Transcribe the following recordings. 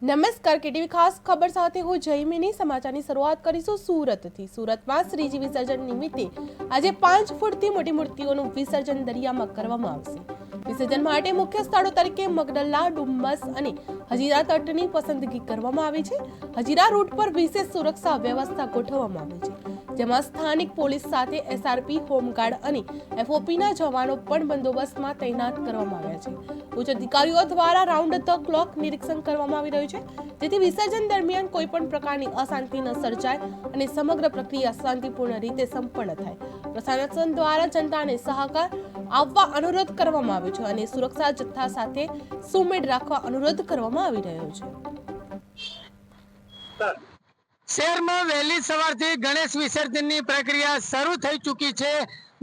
નમસ્કાર કેટીવી ખાસ ખબર સાથે હું જયમિની સમાચારની શરૂઆત કરીશું સુરતથી। સુરતમાં શ્રીજી વિસર્જન નિમિત્તે આજે 5 ફૂટથી મોટી મૂર્તિઓનું વિસર્જન દરિયામાં કરવામાં આવશે। વિસર્જન માટે મુખ્ય સ્થળો તરીકે મગદલ્લા, ડુમ્મસ અને હજીરા તટની પસંદગી કરવામાં આવી છે। હજીરા રૂટ પર વિશેષ સુરક્ષા વ્યવસ્થા ગોઠવવામાં આવી છે, જેમાં સ્થાનિક પોલીસ સાથે એસઆરપી, હોમગાર્ડ અને એફઓપીના જવાનો પણ બંદોબસ્તમાં તૈનાત કરવામાં આવ્યા છે। ઉચ્ચ અધિકારીઓ દ્વારા રાઉન્ડ ધ ક્લોક નિરીક્ષણ કરવામાં આવી રહ્યું છે, જેથી વિસર્જન દરમિયાન કોઈ પણ પ્રકારની અશાંતિ ન સર્જાય અને સમગ્ર પ્રક્રિયા શાંતિપૂર્ણ રીતે સંપન્ન થાય। પ્રશાસન દ્વારા જનતાને સહકાર આપવા અનુરોધ કરવામાં આવ્યો છે અને સુરક્ષા જથ્થા સાથે સુમેળ રાખવા અનુરોધ કરવામાં આવી રહ્યો છે। શહેરમાં વહેલી સવારથી ગણેશ વિસર્જનની પ્રક્રિયા શરૂ થઈ ચૂકી છે।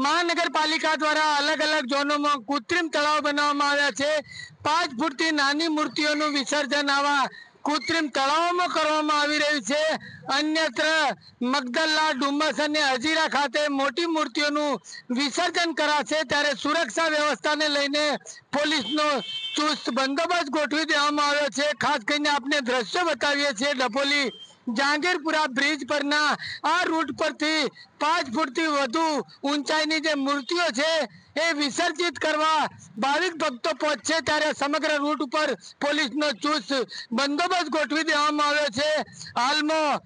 મહાનગરપાલિકા દ્વારા અલગ અલગ ઝોનોમાં કૃત્રિમ તળાવ બનાવવામાં આવ્યા છે। 5 ફૂટથી નાની મૂર્તિઓનું વિસર્જન આવા કૃત્રિમ તળાવોમાં કરવામાં આવી રહ્યું છે। અન્યત્ર મગદલ્લા, ડુમ્મસ અને હજીરા ખાતે મોટી મૂર્તિઓનું વિસર્જન કરાશે, ત્યારે સુરક્ષા વ્યવસ્થાને લઈને પોલીસનો ચુસ્ત બંદોબસ્ત ગોઠવી દેવામાં આવ્યો છે। ખાસ કરીને આપણે દ્રશ્ય બતાવીએ છીએ ડભોલી જહાંગીરપુરા બ્રિજ પરના આ રૂટ પરથી 5 ફૂટથી વધુ ઊંચાઈની જે મૂર્તિઓ છે એ વિસર્જિત કરવા ભાવિક ભક્તો પહોંચશે, ત્યારે સમગ્ર રૂટ ઉપર પોલીસનો ચુસ્ત બંદોબસ્ત ગોઠવી દેવામાં આવ્યો છે। હાલમાં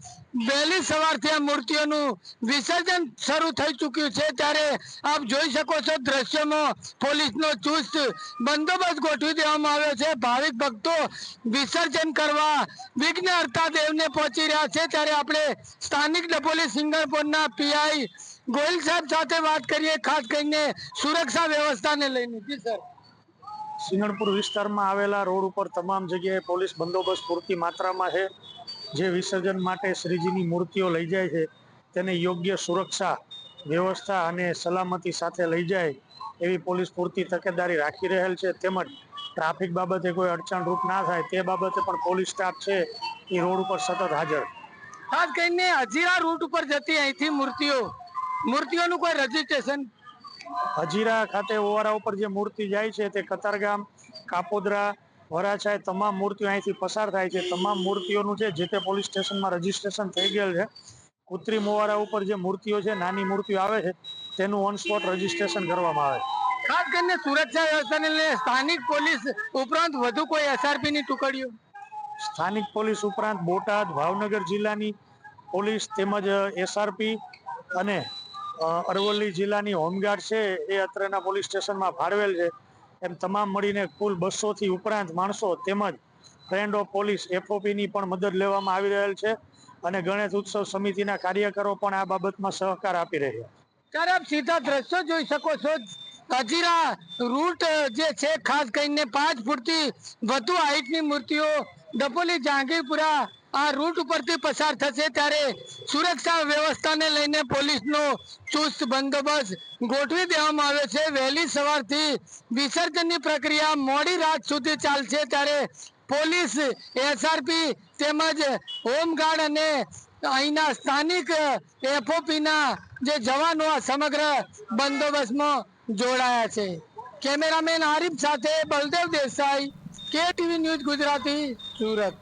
વહેલી સવારથી આ મૂર્તિઓનું વિસર્જન શરૂ થઈ ચૂક્યું છે, ત્યારે આપ જોઈ શકો છો દ્રશ્યમાં પોલીસનો ચુસ્ત બંદોબસ્ત ગોઠવી દેવામાં આવ્યો છે। ભાવિક ભક્તો વિસર્જન કરવા વિઘ્નહર્તા દેવને પહોંચી રહ્યા છે, ત્યારે આપણે સ્થાનિક ડભોલી સિંગણપુરના પીઆઈ ગોહિલ સાહેબ સાથે વાત કરીએ, ખાસ કરીને સુરક્ષા વ્યવસ્થાને લઈને। જી સર। સિંગણપુર વિસ્તારમાં આવેલા રોડ ઉપર તમામ જગ્યાએ પોલીસ બંદોબસ્ત પૂરતી માત્રામાં છે। જે વિસર્જન માટે શ્રીજીની મૂર્તિઓ લઈ જાય છે તેને યોગ્ય સુરક્ષા વ્યવસ્થા અને સલામતી સાથે લઈ જાય એવી પોલીસ પૂરતી તકેદારી રાખી રહેલ છે, તેમજ ટ્રાફિક બાબતે કોઈ અડચણરૂપ ના થાય તે બાબતે પણ પોલીસ સ્ટાફ છે એ રોડ ઉપર સતત હાજર। ખાસ કરીને હજીરા રૂટ ઉપર જતી અહીંથી મૂર્તિઓનું કોઈ રજીસ્ટ્રેશન? હજીરા ખાતે ઓવારા ઉપર જે મૂર્તિ જાય છે તે કતારગામ, કાપોદરા, વરાછા તમામ મૂર્તિઓ અહીંથી પસાર થાય છે। તમામ મૂર્તિઓનું છે જે તે પોલીસ સ્ટેશનમાં રજીસ્ટ્રેશન થઈ ગયેલ છે। કૃત્રિમ ઓવારા ઉપર જે મૂર્તિઓ છે, નાની મૂર્તિઓ આવે છે, તેનું ઓન સ્પોટ રજીસ્ટ્રેશન કરવામાં આવે છે। ખાસ કરીને સુરક્ષા વ્યવસ્થાને લઈને સ્થાનિક પોલીસ ઉપરાંત વધુ કોઈ એસઆરપીની ટુકડીઓ? સ્થાનિક પોલીસ ઉપરાંત બોટાદ, ભાવનગર જિલ્લાની પોલીસ તેમજ એસઆરપી અને અરવલ્લી જિલ્લાની હોમગાર્ડ છે એ અત્રેના પોલીસ સ્ટેશનમાં ફાળવેલ છે। એમ તમામ મળીને કુલ 200 થી ઉપરાંત માણસો તેમજ ફ્રેન્ડ ઓફ પોલીસ એફઓપીની પણ મદદ લેવામાં આવી રહેલ છે અને ગણેશ ઉત્સવ સમિતિના કાર્યકરો પણ આ બાબતમાં સહકાર આપી રહ્યા છે। ત્યારે આપ સીધા દ્રશ્યો જોઈ શકો છો, હજીરા રૂટ જે છે ખાસ કરીને 5 ફૂટથી વધુ હાઈટની મૂર્તિઓ ડભોલી જહાંગીરપુરા આ રૂટ ઉપરથી પસાર થશે, ત્યારે સુરક્ષા વ્યવસ્થાને લઈને પોલીસનો ચુસ્ત બંદોબસ્ત ગોઠવી દેવામાં આવ્યો છે। વહેલી સવારથી વિસર્જનની પ્રક્રિયા મોડી રાત સુધી ચાલશે, ત્યારે પોલીસ, એસઆરપી તેમજ હોમગાર્ડ અને અહીંના સ્થાનિક એફઓપીના જે જવાનો આ સમગ્ર બંદોબસ્તમાં જોડાયા છે। કેમેરામેન આરિફ સાથે બલદેવ દેસાઈ, કેટીવી ન્યૂઝ ગુજરાતી, સુરત।